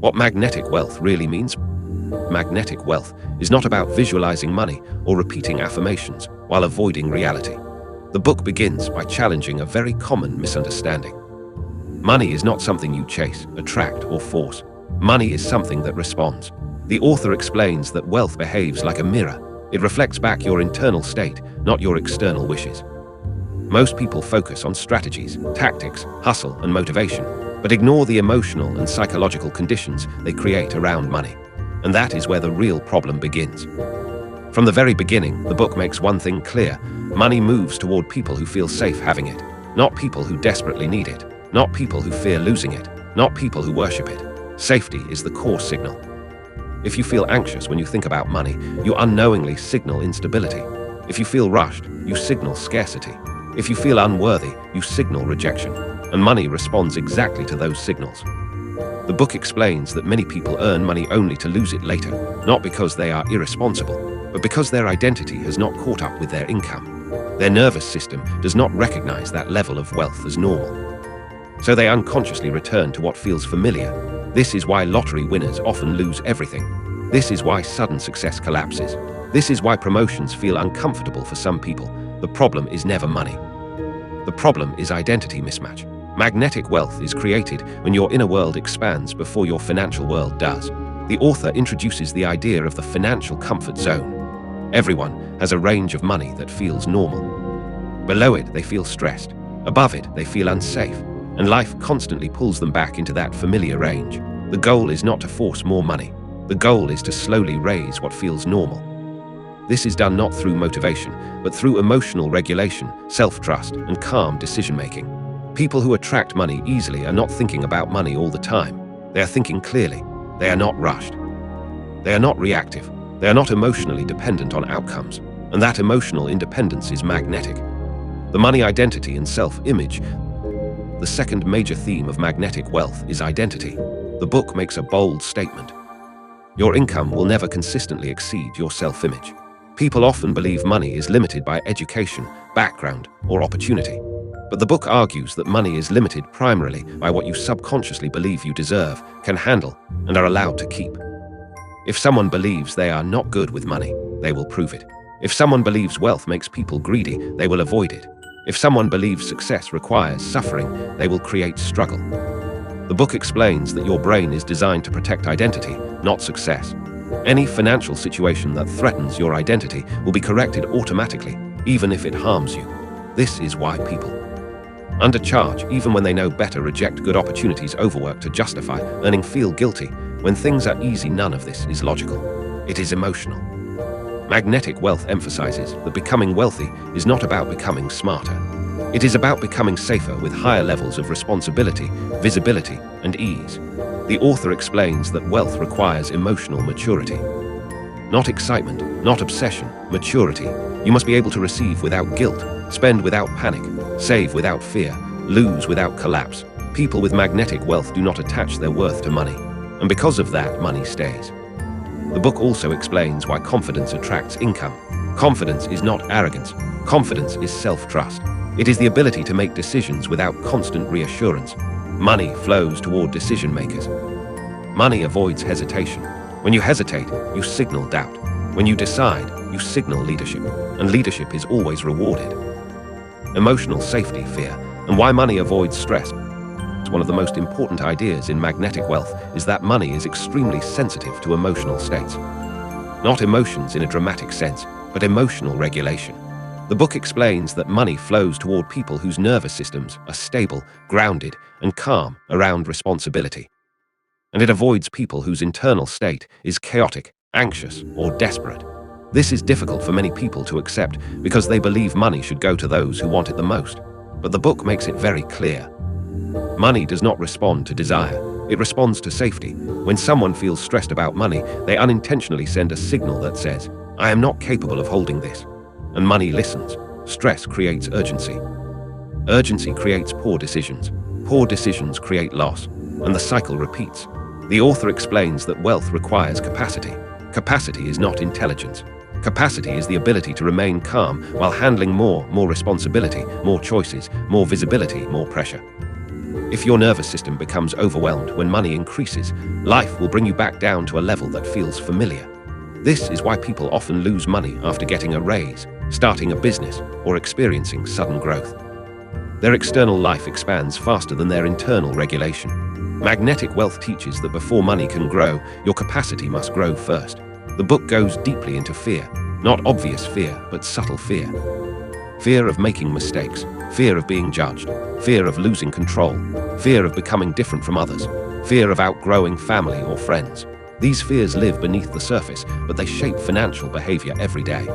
What magnetic wealth really means? Magnetic wealth is not about visualizing money or repeating affirmations while avoiding reality. The book begins by challenging a very common misunderstanding. Money is not something you chase, attract, or force. Money is something that responds. The author explains that wealth behaves like a mirror. It reflects back your internal state, not your external wishes. Most people focus on strategies, tactics, hustle, and motivation, but ignore the emotional and psychological conditions they create around money. And that is where the real problem begins. From the very beginning, the book makes one thing clear: money moves toward people who feel safe having it, not people who desperately need it, not people who fear losing it, not people who worship it. Safety is the core signal. If you feel anxious when you think about money, you unknowingly signal instability. If you feel rushed, you signal scarcity. If you feel unworthy, you signal rejection. And money responds exactly to those signals. The book explains that many people earn money only to lose it later, not because they are irresponsible, but because their identity has not caught up with their income. Their nervous system does not recognize that level of wealth as normal. So they unconsciously return to what feels familiar. This is why lottery winners often lose everything. This is why sudden success collapses. This is why promotions feel uncomfortable for some people. The problem is never money. The problem is identity mismatch. Magnetic wealth is created when your inner world expands before your financial world does. The author introduces the idea of the financial comfort zone. Everyone has a range of money that feels normal. Below it, they feel stressed. Above it, they feel unsafe. And life constantly pulls them back into that familiar range. The goal is not to force more money. The goal is to slowly raise what feels normal. This is done not through motivation, but through emotional regulation, self-trust, and calm decision-making. People who attract money easily are not thinking about money all the time. They are thinking clearly. They are not rushed. They are not reactive. They are not emotionally dependent on outcomes. And that emotional independence is magnetic. The money identity and self-image. The second major theme of magnetic wealth is identity. The book makes a bold statement. Your income will never consistently exceed your self-image. People often believe money is limited by education, background, or opportunity. But the book argues that money is limited primarily by what you subconsciously believe you deserve, can handle, and are allowed to keep. If someone believes they are not good with money, they will prove it. If someone believes wealth makes people greedy, they will avoid it. If someone believes success requires suffering, they will create struggle. The book explains that your brain is designed to protect identity, not success. Any financial situation that threatens your identity will be corrected automatically, even if it harms you. This is why people undercharge even when they know better, reject good opportunities, overwork to justify earning, feel guilty. When things are easy, none of this is logical. It is emotional. Magnetic wealth emphasizes that becoming wealthy is not about becoming smarter. It is about becoming safer with higher levels of responsibility, visibility, and ease. The author explains that wealth requires emotional maturity. Not excitement, not obsession, maturity. You must be able to receive without guilt, spend without panic, save without fear, lose without collapse. People with magnetic wealth do not attach their worth to money, and because of that, money stays. The book also explains why confidence attracts income. Confidence is not arrogance. Confidence is self-trust. It is the ability to make decisions without constant reassurance. Money flows toward decision makers. Money avoids hesitation. When you hesitate, you signal doubt. When you decide, you signal leadership. And leadership is always rewarded. Emotional safety, fear, and why money avoids stress. One of the most important ideas in magnetic wealth is that money is extremely sensitive to emotional states. Not emotions in a dramatic sense, but emotional regulation. The book explains that money flows toward people whose nervous systems are stable, grounded, and calm around responsibility. And it avoids people whose internal state is chaotic, anxious, or desperate. This is difficult for many people to accept because they believe money should go to those who want it the most. But the book makes it very clear. Money does not respond to desire. It responds to safety. When someone feels stressed about money, they unintentionally send a signal that says, "I am not capable of holding this." And money listens. Stress creates urgency. Urgency creates poor decisions. Poor decisions create loss. And the cycle repeats. The author explains that wealth requires capacity. Capacity is not intelligence. Capacity is the ability to remain calm while handling more responsibility, more choices, more visibility, more pressure. If your nervous system becomes overwhelmed when money increases, life will bring you back down to a level that feels familiar. This is why people often lose money after getting a raise, starting a business, or experiencing sudden growth. Their external life expands faster than their internal regulation. Magnetic wealth teaches that before money can grow, your capacity must grow first. The book goes deeply into fear, not obvious fear, but subtle fear. Fear of making mistakes, fear of being judged, fear of losing control, fear of becoming different from others, fear of outgrowing family or friends. These fears live beneath the surface, but they shape financial behavior every day.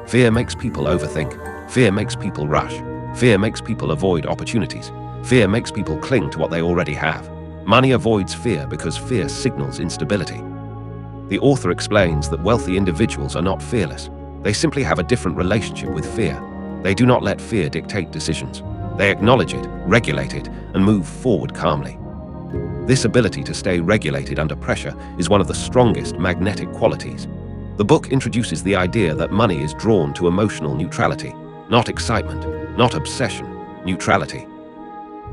Fear makes people overthink. Fear makes people rush. Fear makes people avoid opportunities. Fear makes people cling to what they already have. Money avoids fear because fear signals instability. The author explains that wealthy individuals are not fearless. They simply have a different relationship with fear. They do not let fear dictate decisions. They acknowledge it, regulate it, and move forward calmly. This ability to stay regulated under pressure is one of the strongest magnetic qualities. The book introduces the idea that money is drawn to emotional neutrality, not excitement, not obsession, neutrality.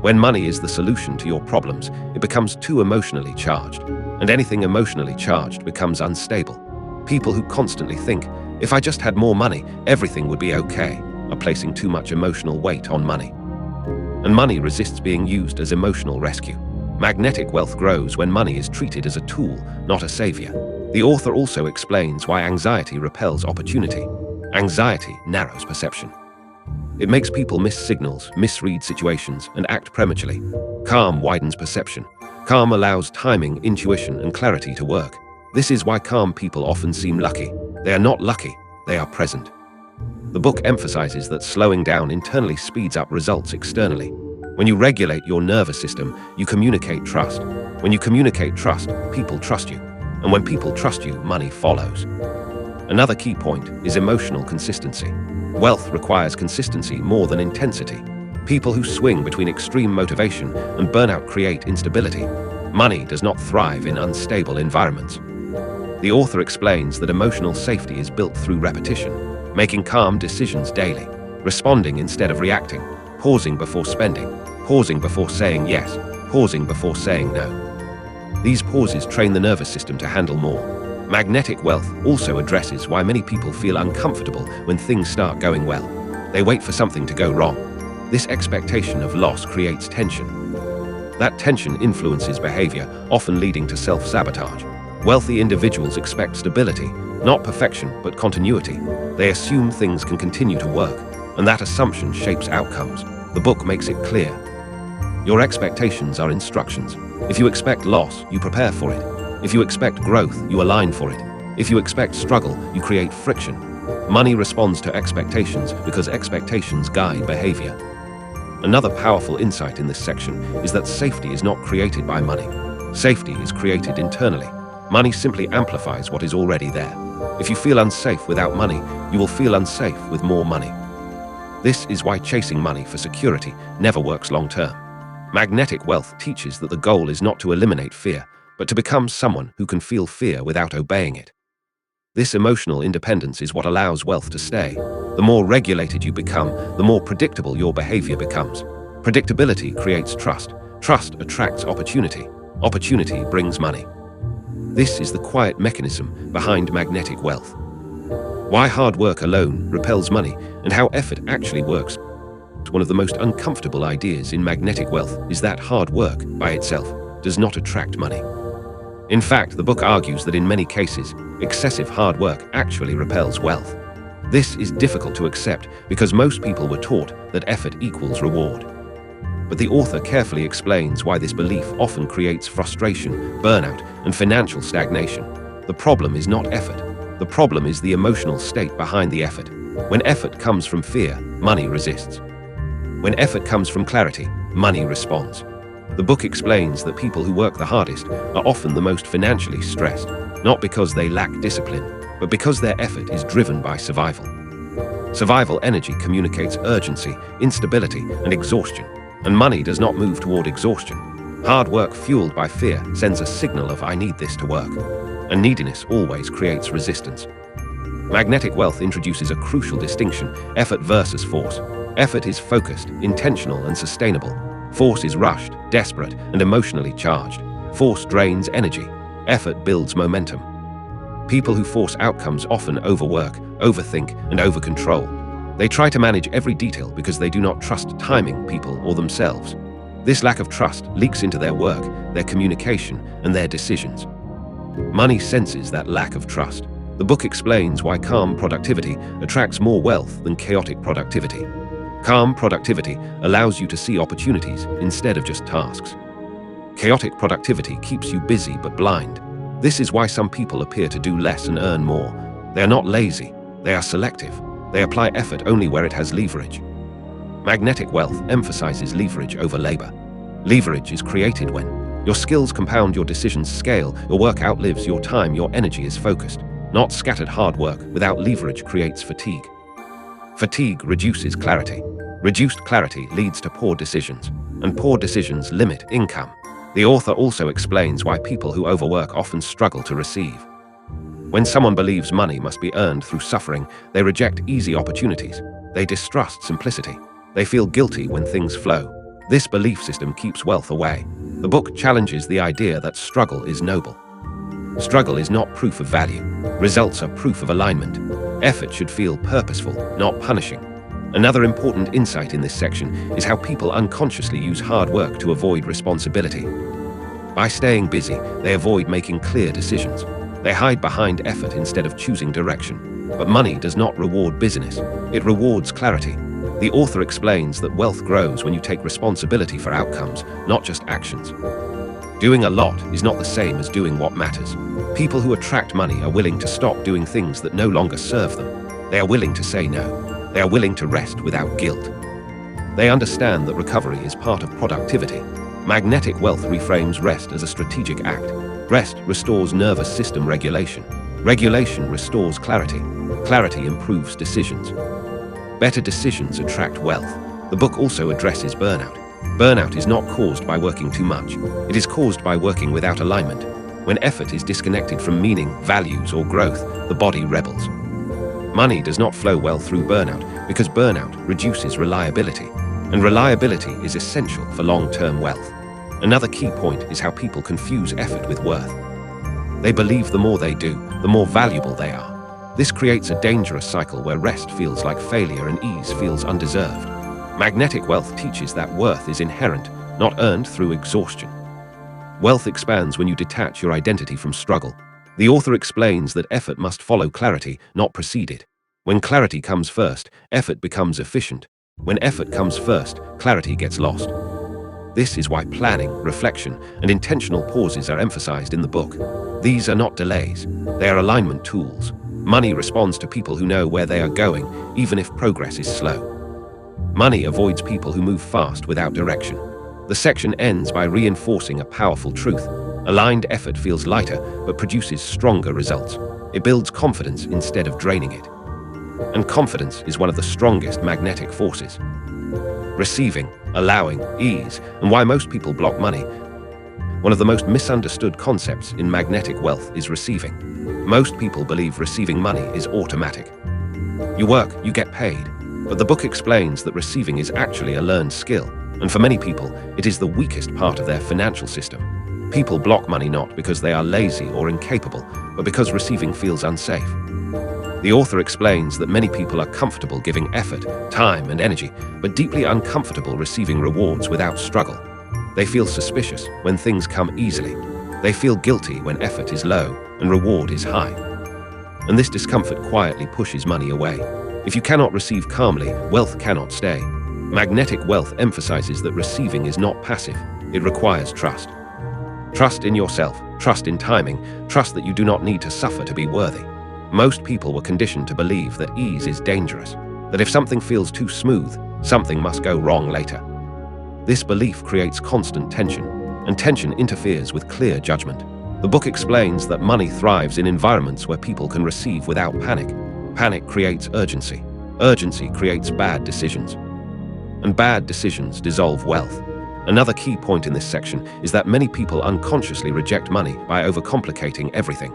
When money is the solution to your problems, it becomes too emotionally charged, and anything emotionally charged becomes unstable. People who constantly think, if I just had more money, everything would be okay, are placing too much emotional weight on money. And money resists being used as emotional rescue. Magnetic wealth grows when money is treated as a tool, not a savior. The author also explains why anxiety repels opportunity. Anxiety narrows perception. It makes people miss signals, misread situations, and act prematurely. Calm widens perception. Calm allows timing, intuition, and clarity to work. This is why calm people often seem lucky. They are not lucky, they are present. The book emphasizes that slowing down internally speeds up results externally. When you regulate your nervous system, you communicate trust. When you communicate trust, people trust you. And when people trust you, money follows. Another key point is emotional consistency. Wealth requires consistency more than intensity. People who swing between extreme motivation and burnout create instability. Money does not thrive in unstable environments. The author explains that emotional safety is built through repetition, making calm decisions daily, responding instead of reacting, pausing before spending, pausing before saying yes, pausing before saying no. These pauses train the nervous system to handle more. Magnetic wealth also addresses why many people feel uncomfortable when things start going well. They wait for something to go wrong. This expectation of loss creates tension. That tension influences behavior, often leading to self-sabotage. Wealthy individuals expect stability, not perfection, but continuity. They assume things can continue to work, and that assumption shapes outcomes. The book makes it clear. Your expectations are instructions. If you expect loss, you prepare for it. If you expect growth, you align for it. If you expect struggle, you create friction. Money responds to expectations because expectations guide behavior. Another powerful insight in this section is that safety is not created by money. Safety is created internally. Money simply amplifies what is already there. If you feel unsafe without money, you will feel unsafe with more money. This is why chasing money for security never works long-term. Magnetic wealth teaches that the goal is not to eliminate fear, but to become someone who can feel fear without obeying it. This emotional independence is what allows wealth to stay. The more regulated you become, the more predictable your behavior becomes. Predictability creates trust. Trust attracts opportunity. Opportunity brings money. This is the quiet mechanism behind magnetic wealth. Why hard work alone repels money, and how effort actually works. One of the most uncomfortable ideas in magnetic wealth is that hard work, by itself, does not attract money. In fact, the book argues that in many cases, excessive hard work actually repels wealth. This is difficult to accept because most people were taught that effort equals reward. But the author carefully explains why this belief often creates frustration, burnout, and financial stagnation. The problem is not effort. The problem is the emotional state behind the effort. When effort comes from fear, money resists. When effort comes from clarity, money responds. The book explains that people who work the hardest are often the most financially stressed, not because they lack discipline, but because their effort is driven by survival. Survival energy communicates urgency, instability, and exhaustion, and money does not move toward exhaustion. Hard work fueled by fear sends a signal of "I need this to work," and neediness always creates resistance. Magnetic wealth introduces a crucial distinction: effort versus force. Effort is focused, intentional, and sustainable. Force is rushed, desperate, and emotionally charged. Force drains energy. Effort builds momentum. People who force outcomes often overwork, overthink, and overcontrol. They try to manage every detail because they do not trust timing, people, or themselves. This lack of trust leaks into their work, their communication, and their decisions. Money senses that lack of trust. The book explains why calm productivity attracts more wealth than chaotic productivity. Calm productivity allows you to see opportunities instead of just tasks. Chaotic productivity keeps you busy but blind. This is why some people appear to do less and earn more. They are not lazy, they are selective. They apply effort only where it has leverage. Magnetic wealth emphasizes leverage over labor. Leverage is created when your skills compound, your decisions scale, your work outlives your time, your energy is focused, not scattered hard work. Without leverage creates fatigue. Fatigue reduces clarity. Reduced clarity leads to poor decisions, and poor decisions limit income. The author also explains why people who overwork often struggle to receive. When someone believes money must be earned through suffering, they reject easy opportunities. They distrust simplicity. They feel guilty when things flow. This belief system keeps wealth away. The book challenges the idea that struggle is noble. Struggle is not proof of value. Results are proof of alignment. Effort should feel purposeful, not punishing. Another important insight in this section is how people unconsciously use hard work to avoid responsibility. By staying busy, they avoid making clear decisions. They hide behind effort instead of choosing direction. But money does not reward business. It rewards clarity. The author explains that wealth grows when you take responsibility for outcomes, not just actions. Doing a lot is not the same as doing what matters. People who attract money are willing to stop doing things that no longer serve them. They are willing to say no. They are willing to rest without guilt. They understand that recovery is part of productivity. Magnetic wealth reframes rest as a strategic act. Rest restores nervous system regulation. Regulation restores clarity. Clarity improves decisions. Better decisions attract wealth. The book also addresses burnout. Burnout is not caused by working too much. It is caused by working without alignment. When effort is disconnected from meaning, values, or growth, the body rebels. Money does not flow well through burnout because burnout reduces reliability, and reliability is essential for long-term wealth. Another key point is how people confuse effort with worth. They believe the more they do, the more valuable they are. This creates a dangerous cycle where rest feels like failure and ease feels undeserved. Magnetic wealth teaches that worth is inherent, not earned through exhaustion. Wealth expands when you detach your identity from struggle. The author explains that effort must follow clarity, not precede it. When clarity comes first, effort becomes efficient. When effort comes first, clarity gets lost. This is why planning, reflection, and intentional pauses are emphasized in the book. These are not delays. They are alignment tools. Money responds to people who know where they are going, even if progress is slow. Money avoids people who move fast without direction. The section ends by reinforcing a powerful truth. Aligned effort feels lighter, but produces stronger results. It builds confidence instead of draining it. And confidence is one of the strongest magnetic forces. Receiving, allowing, ease, and why most people block money. One of the most misunderstood concepts in magnetic wealth is receiving. Most people believe receiving money is automatic. You work, you get paid. But the book explains that receiving is actually a learned skill, and for many people, it is the weakest part of their financial system. People block money not because they are lazy or incapable, but because receiving feels unsafe. The author explains that many people are comfortable giving effort, time, and energy, but deeply uncomfortable receiving rewards without struggle. They feel suspicious when things come easily. They feel guilty when effort is low and reward is high. And this discomfort quietly pushes money away. If you cannot receive calmly, wealth cannot stay. Magnetic wealth emphasizes that receiving is not passive. It requires trust. Trust in yourself, trust in timing, trust that you do not need to suffer to be worthy. Most people were conditioned to believe that ease is dangerous, that if something feels too smooth, something must go wrong later. This belief creates constant tension, and tension interferes with clear judgment. The book explains that money thrives in environments where people can receive without panic. Panic creates urgency. Urgency creates bad decisions. And bad decisions dissolve wealth. Another key point in this section is that many people unconsciously reject money by overcomplicating everything.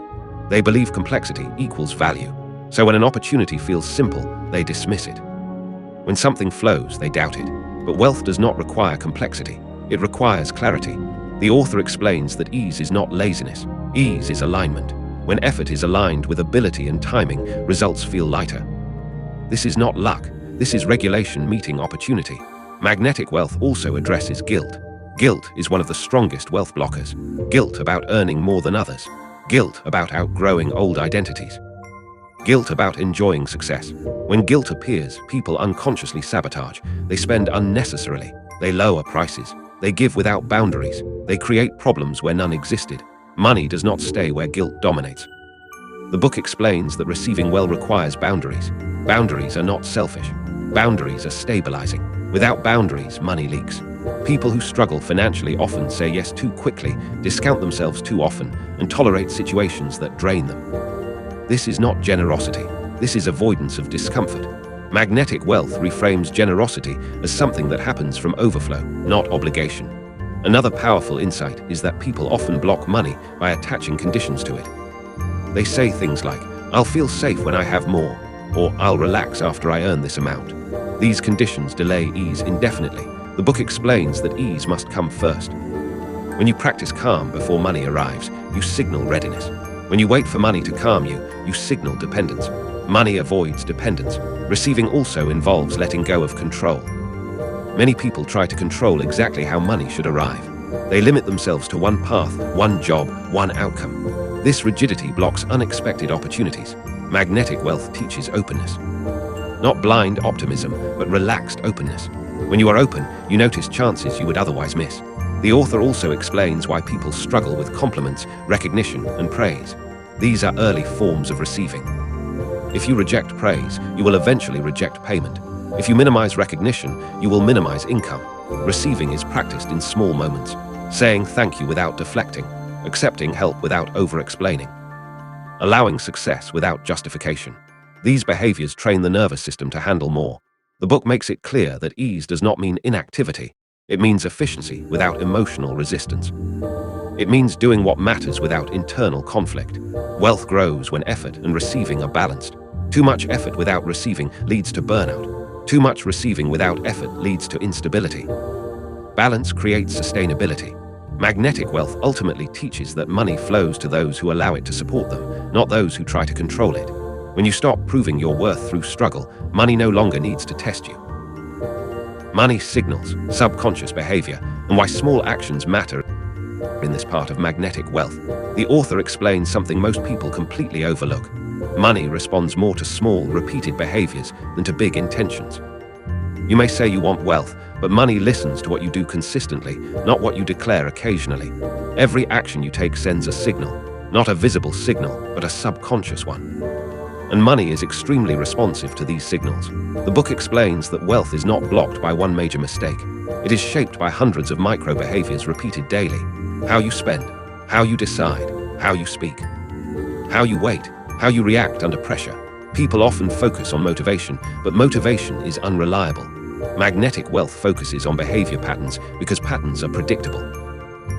They believe complexity equals value. So when an opportunity feels simple, they dismiss it. When something flows, they doubt it. But wealth does not require complexity. It requires clarity. The author explains that ease is not laziness. Ease is alignment. When effort is aligned with ability and timing, results feel lighter. This is not luck. This is regulation meeting opportunity. Magnetic wealth also addresses guilt. Guilt is one of the strongest wealth blockers. Guilt about earning more than others. Guilt about outgrowing old identities. Guilt about enjoying success. When guilt appears, people unconsciously sabotage. They spend unnecessarily. They lower prices. They give without boundaries. They create problems where none existed. Money does not stay where guilt dominates. The book explains that receiving well requires boundaries. Boundaries are not selfish. Boundaries are stabilizing. Without boundaries, money leaks. People who struggle financially often say yes too quickly, discount themselves too often, and tolerate situations that drain them. This is not generosity. This is avoidance of discomfort. Magnetic wealth reframes generosity as something that happens from overflow, not obligation. Another powerful insight is that people often block money by attaching conditions to it. They say things like, "I'll feel safe when I have more," or "I'll relax after I earn this amount." These conditions delay ease indefinitely. The book explains that ease must come first. When you practice calm before money arrives, you signal readiness. When you wait for money to calm you, you signal dependence. Money avoids dependence. Receiving also involves letting go of control. Many people try to control exactly how money should arrive. They limit themselves to one path, one job, one outcome. This rigidity blocks unexpected opportunities. Magnetic wealth teaches openness. Not blind optimism, but relaxed openness. When you are open, you notice chances you would otherwise miss. The author also explains why people struggle with compliments, recognition, and praise. These are early forms of receiving. If you reject praise, you will eventually reject payment. If you minimize recognition, you will minimize income. Receiving is practiced in small moments. Saying thank you without deflecting. Accepting help without over-explaining. Allowing success without justification. These behaviors train the nervous system to handle more. The book makes it clear that ease does not mean inactivity. It means efficiency without emotional resistance. It means doing what matters without internal conflict. Wealth grows when effort and receiving are balanced. Too much effort without receiving leads to burnout. Too much receiving without effort leads to instability. Balance creates sustainability. Magnetic wealth ultimately teaches that money flows to those who allow it to support them, not those who try to control it. When you stop proving your worth through struggle, money no longer needs to test you. Money signals subconscious behavior and why small actions matter in this part of magnetic wealth. The author explains something most people completely overlook. Money responds more to small, repeated behaviors than to big intentions. You may say you want wealth, but money listens to what you do consistently, not what you declare occasionally. Every action you take sends a signal, not a visible signal, but a subconscious one. And money is extremely responsive to these signals. The book explains that wealth is not blocked by one major mistake. It is shaped by hundreds of micro behaviors repeated daily. How you spend, how you decide, how you speak, how you wait, how you react under pressure. People often focus on motivation, but motivation is unreliable. Magnetic wealth focuses on behavior patterns because patterns are predictable.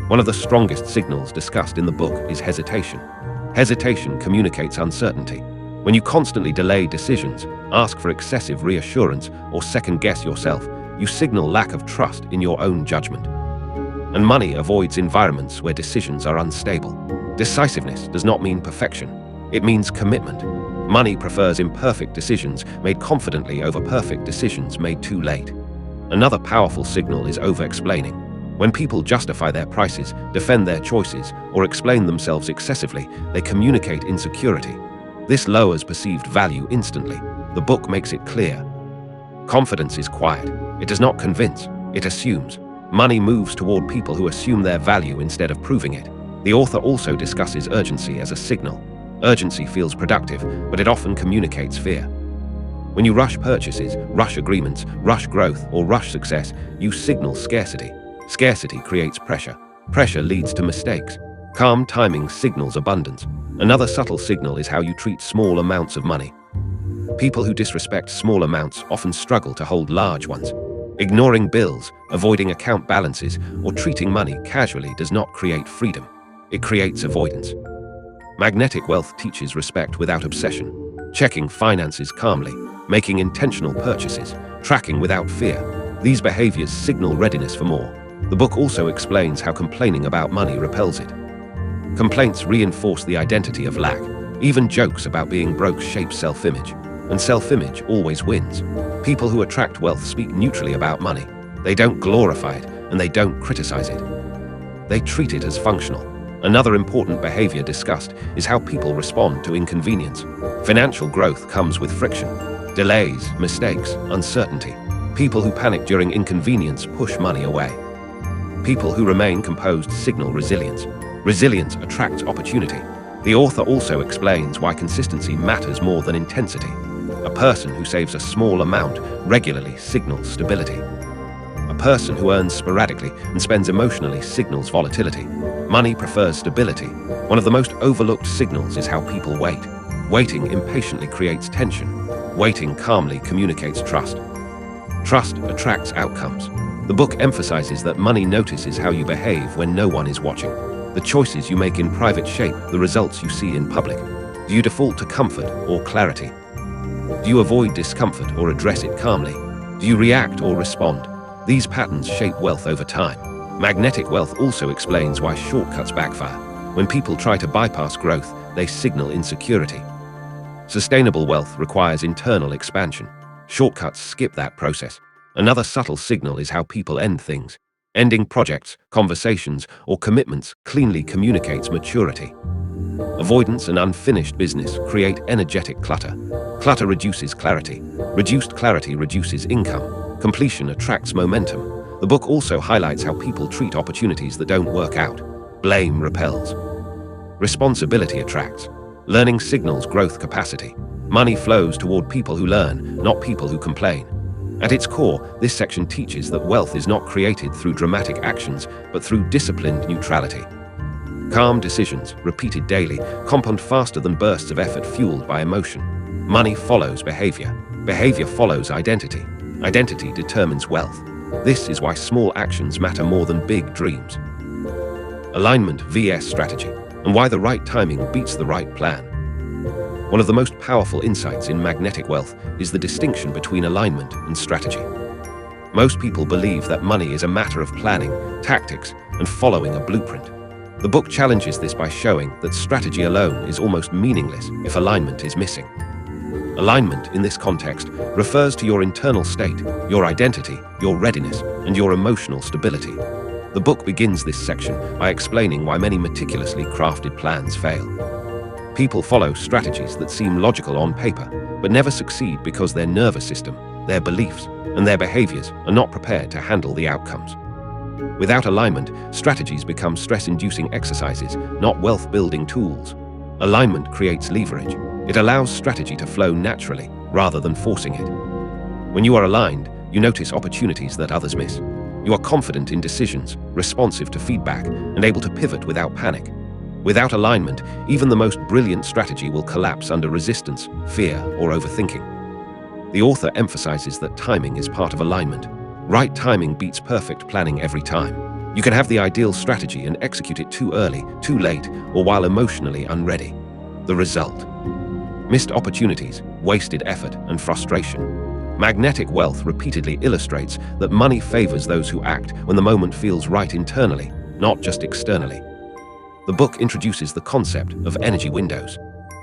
One of the strongest signals discussed in the book is hesitation. Hesitation communicates uncertainty. When you constantly delay decisions, ask for excessive reassurance, or second-guess yourself, you signal lack of trust in your own judgment. And money avoids environments where decisions are unstable. Decisiveness does not mean perfection. It means commitment. Money prefers imperfect decisions made confidently over perfect decisions made too late. Another powerful signal is over-explaining. When people justify their prices, defend their choices, or explain themselves excessively, they communicate insecurity. This lowers perceived value instantly. The book makes it clear. Confidence is quiet. It does not convince. It assumes. Money moves toward people who assume their value instead of proving it. The author also discusses urgency as a signal. Urgency feels productive, but it often communicates fear. When you rush purchases, rush agreements, rush growth, or rush success, you signal scarcity. Scarcity creates pressure. Pressure leads to mistakes. Calm timing signals abundance. Another subtle signal is how you treat small amounts of money. People who disrespect small amounts often struggle to hold large ones. Ignoring bills, avoiding account balances, or treating money casually does not create freedom. It creates avoidance. Magnetic wealth teaches respect without obsession. Checking finances calmly, making intentional purchases, tracking without fear. These behaviors signal readiness for more. The book also explains how complaining about money repels it. Complaints reinforce the identity of lack. Even jokes about being broke shape self-image, and self-image always wins. People who attract wealth speak neutrally about money. They don't glorify it, and they don't criticize it. They treat it as functional. Another important behavior discussed is how people respond to inconvenience. Financial growth comes with friction, delays, mistakes, uncertainty. People who panic during inconvenience push money away. People who remain composed signal resilience. Resilience attracts opportunity. The author also explains why consistency matters more than intensity. A person who saves a small amount regularly signals stability. A person who earns sporadically and spends emotionally signals volatility. Money prefers stability. One of the most overlooked signals is how people wait. Waiting impatiently creates tension. Waiting calmly communicates trust. Trust attracts outcomes. The book emphasizes that money notices how you behave when no one is watching. The choices you make in private shape the results you see in public. Do you default to comfort or clarity? Do you avoid discomfort or address it calmly? Do you react or respond? These patterns shape wealth over time. Magnetic wealth also explains why shortcuts backfire. When people try to bypass growth, they signal insecurity. Sustainable wealth requires internal expansion. Shortcuts skip that process. Another subtle signal is how people end things. Ending projects, conversations, or commitments cleanly communicates maturity. Avoidance and unfinished business create energetic clutter. Clutter reduces clarity. Reduced clarity reduces income. Completion attracts momentum. The book also highlights how people treat opportunities that don't work out. Blame repels. Responsibility attracts. Learning signals growth capacity. Money flows toward people who learn, not people who complain. At its core, this section teaches that wealth is not created through dramatic actions, but through disciplined neutrality. Calm decisions, repeated daily, compound faster than bursts of effort fueled by emotion. Money follows behavior. Behavior follows identity. Identity determines wealth. This is why small actions matter more than big dreams. Alignment vs strategy, and why the right timing beats the right plan. One of the most powerful insights in magnetic wealth is the distinction between alignment and strategy. Most people believe that money is a matter of planning, tactics, and following a blueprint. The book challenges this by showing that strategy alone is almost meaningless if alignment is missing. Alignment, in this context, refers to your internal state, your identity, your readiness, and your emotional stability. The book begins this section by explaining why many meticulously crafted plans fail. People follow strategies that seem logical on paper, but never succeed because their nervous system, their beliefs, and their behaviors are not prepared to handle the outcomes. Without alignment, strategies become stress-inducing exercises, not wealth-building tools. Alignment creates leverage. It allows strategy to flow naturally, rather than forcing it. When you are aligned, you notice opportunities that others miss. You are confident in decisions, responsive to feedback, and able to pivot without panic. Without alignment, even the most brilliant strategy will collapse under resistance, fear, or overthinking. The author emphasizes that timing is part of alignment. Right timing beats perfect planning every time. You can have the ideal strategy and execute it too early, too late, or while emotionally unready. The result: missed opportunities, wasted effort, and frustration. Magnetic wealth repeatedly illustrates that money favors those who act when the moment feels right internally, not just externally. The book introduces the concept of energy windows.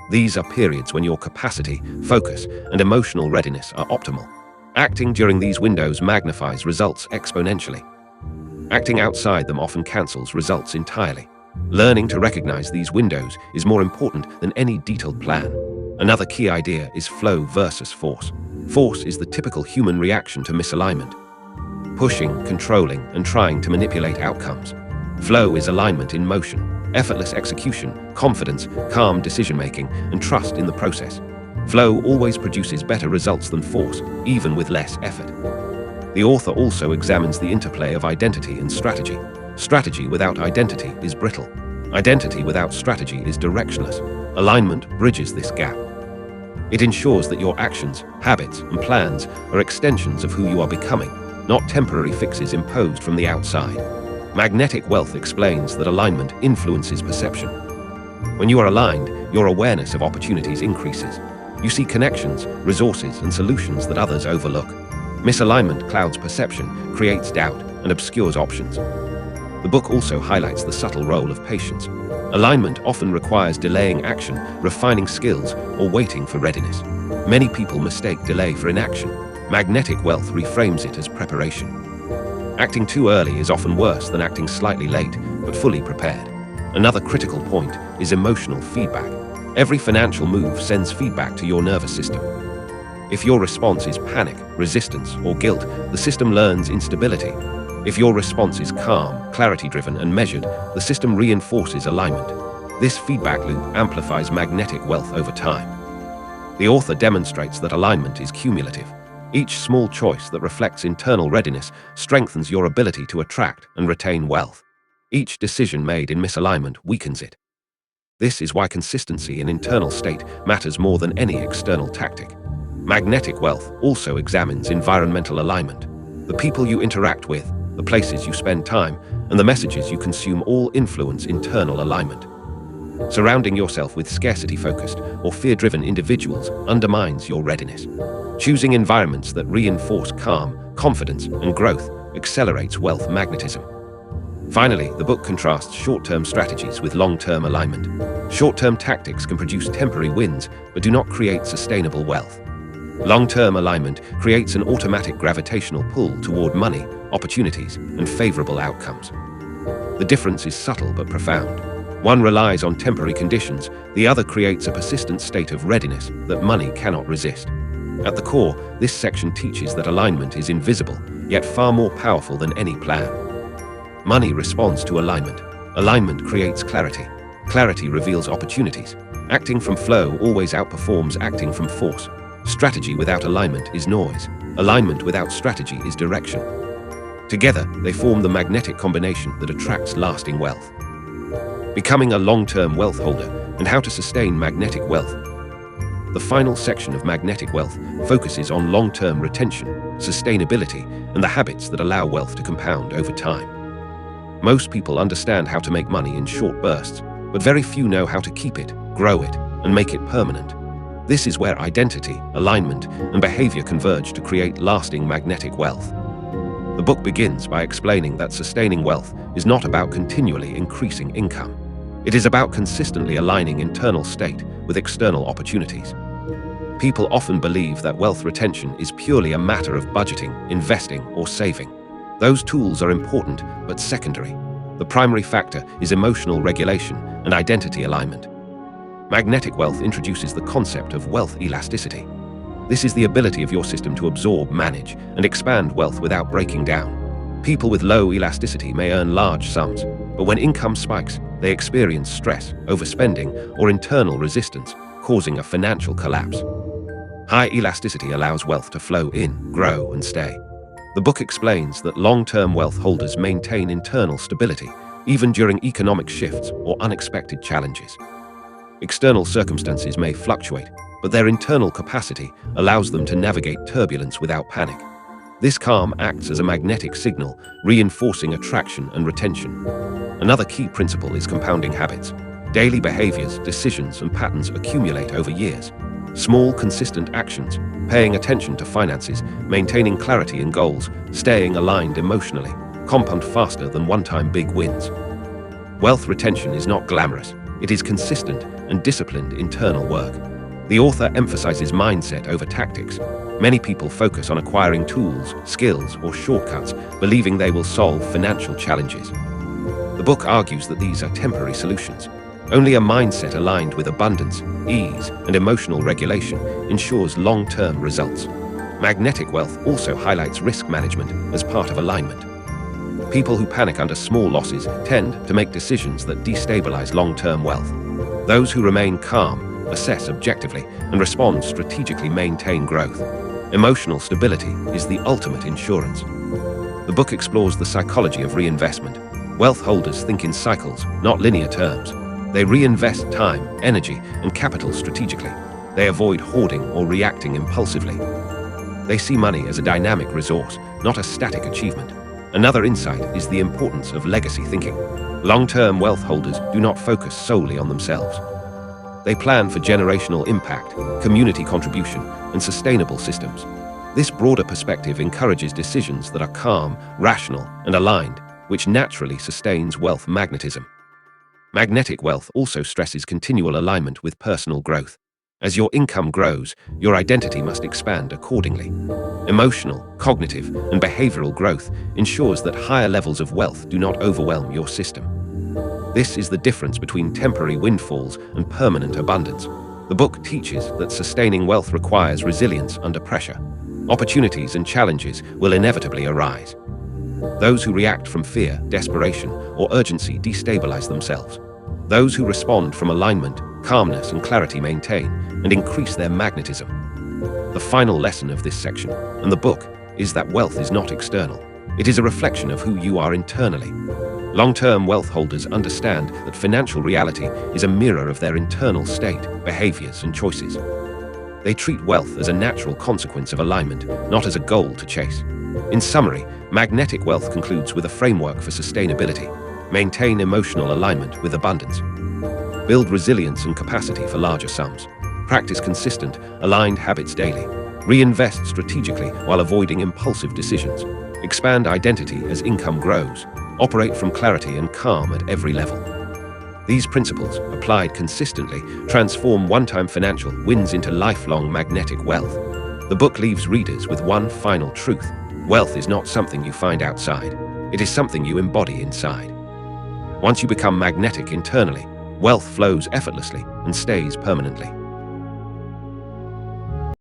These are periods when your capacity, focus, and emotional readiness are optimal. Acting during these windows magnifies results exponentially. Acting outside them often cancels results entirely. Learning to recognize these windows is more important than any detailed plan. Another key idea is flow versus force. Force is the typical human reaction to misalignment. Pushing, controlling, and trying to manipulate outcomes. Flow is alignment in motion, effortless execution, confidence, calm decision-making, and trust in the process. Flow always produces better results than force, even with less effort. The author also examines the interplay of identity and strategy. Strategy without identity is brittle. Identity without strategy is directionless. Alignment bridges this gap. It ensures that your actions, habits, and plans are extensions of who you are becoming, not temporary fixes imposed from the outside. Magnetic wealth explains that alignment influences perception. When you are aligned, your awareness of opportunities increases. You see connections, resources, and solutions that others overlook. Misalignment clouds perception, creates doubt, and obscures options. The book also highlights the subtle role of patience. Alignment often requires delaying action, refining skills, or waiting for readiness. Many people mistake delay for inaction. Magnetic wealth reframes it as preparation. Acting too early is often worse than acting slightly late, but fully prepared. Another critical point is emotional feedback. Every financial move sends feedback to your nervous system. If your response is panic, resistance, or guilt, the system learns instability. If your response is calm, clarity-driven, and measured, the system reinforces alignment. This feedback loop amplifies magnetic wealth over time. The author demonstrates that alignment is cumulative. Each small choice that reflects internal readiness strengthens your ability to attract and retain wealth. Each decision made in misalignment weakens it. This is why consistency in internal state matters more than any external tactic. Magnetic wealth also examines environmental alignment. The people you interact with, the places you spend time, and the messages you consume all influence internal alignment. Surrounding yourself with scarcity-focused or fear-driven individuals undermines your readiness. Choosing environments that reinforce calm, confidence, and growth accelerates wealth magnetism. Finally, the book contrasts short-term strategies with long-term alignment. Short-term tactics can produce temporary wins, but do not create sustainable wealth. Long-term alignment creates an automatic gravitational pull toward money, opportunities, and favorable outcomes. The difference is subtle but profound. One relies on temporary conditions, the other creates a persistent state of readiness that money cannot resist. At the core, this section teaches that alignment is invisible, yet far more powerful than any plan. Money responds to alignment. Alignment creates clarity. Clarity reveals opportunities. Acting from flow always outperforms acting from force. Strategy without alignment is noise. Alignment without strategy is direction. Together, they form the magnetic combination that attracts lasting wealth. Becoming a long-term wealth holder and how to sustain magnetic wealth. The final section of Magnetic Wealth focuses on long-term retention, sustainability, and the habits that allow wealth to compound over time. Most people understand how to make money in short bursts, but very few know how to keep it, grow it, and make it permanent. This is where identity, alignment, and behavior converge to create lasting magnetic wealth. The book begins by explaining that sustaining wealth is not about continually increasing income. It is about consistently aligning internal state with external opportunities. People often believe that wealth retention is purely a matter of budgeting, investing, or saving. Those tools are important, but secondary. The primary factor is emotional regulation and identity alignment. Magnetic wealth introduces the concept of wealth elasticity. This is the ability of your system to absorb, manage, and expand wealth without breaking down. People with low elasticity may earn large sums, but when income spikes, they experience stress, overspending, or internal resistance, causing a financial collapse. High elasticity allows wealth to flow in, grow, and stay. The book explains that long-term wealth holders maintain internal stability, even during economic shifts or unexpected challenges. External circumstances may fluctuate, but their internal capacity allows them to navigate turbulence without panic. This calm acts as a magnetic signal, reinforcing attraction and retention. Another key principle is compounding habits. Daily behaviors, decisions, and patterns accumulate over years. Small, consistent actions, paying attention to finances, maintaining clarity in goals, staying aligned emotionally, compound faster than one-time big wins. Wealth retention is not glamorous. It is consistent and disciplined internal work. The author emphasizes mindset over tactics. Many people focus on acquiring tools, skills, or shortcuts, believing they will solve financial challenges. The book argues that these are temporary solutions. Only a mindset aligned with abundance, ease, and emotional regulation ensures long-term results. Magnetic wealth also highlights risk management as part of alignment. People who panic under small losses tend to make decisions that destabilize long-term wealth. Those who remain calm, assess objectively, and respond strategically maintain growth. Emotional stability is the ultimate insurance. The book explores the psychology of reinvestment. Wealth holders think in cycles, not linear terms. They reinvest time, energy, and capital strategically. They avoid hoarding or reacting impulsively. They see money as a dynamic resource, not a static achievement. Another insight is the importance of legacy thinking. Long-term wealth holders do not focus solely on themselves. They plan for generational impact, community contribution, and sustainable systems. This broader perspective encourages decisions that are calm, rational, and aligned, which naturally sustains wealth magnetism. Magnetic wealth also stresses continual alignment with personal growth. As your income grows, your identity must expand accordingly. Emotional, cognitive, and behavioral growth ensures that higher levels of wealth do not overwhelm your system. This is the difference between temporary windfalls and permanent abundance. The book teaches that sustaining wealth requires resilience under pressure. Opportunities and challenges will inevitably arise. Those who react from fear, desperation, or urgency destabilize themselves. Those who respond from alignment, calmness, and clarity maintain and increase their magnetism. The final lesson of this section and the book is that wealth is not external. It is a reflection of who you are internally. Long-term wealth holders understand that financial reality is a mirror of their internal state, behaviors, and choices. They treat wealth as a natural consequence of alignment, not as a goal to chase. In summary, magnetic wealth concludes with a framework for sustainability. Maintain emotional alignment with abundance. Build resilience and capacity for larger sums. Practice consistent, aligned habits daily. Reinvest strategically while avoiding impulsive decisions. Expand identity as income grows. Operate from clarity and calm at every level. These principles, applied consistently, transform one-time financial wins into lifelong magnetic wealth. The book leaves readers with one final truth. Wealth is not something you find outside. It is something you embody inside. Once you become magnetic internally, wealth flows effortlessly and stays permanently.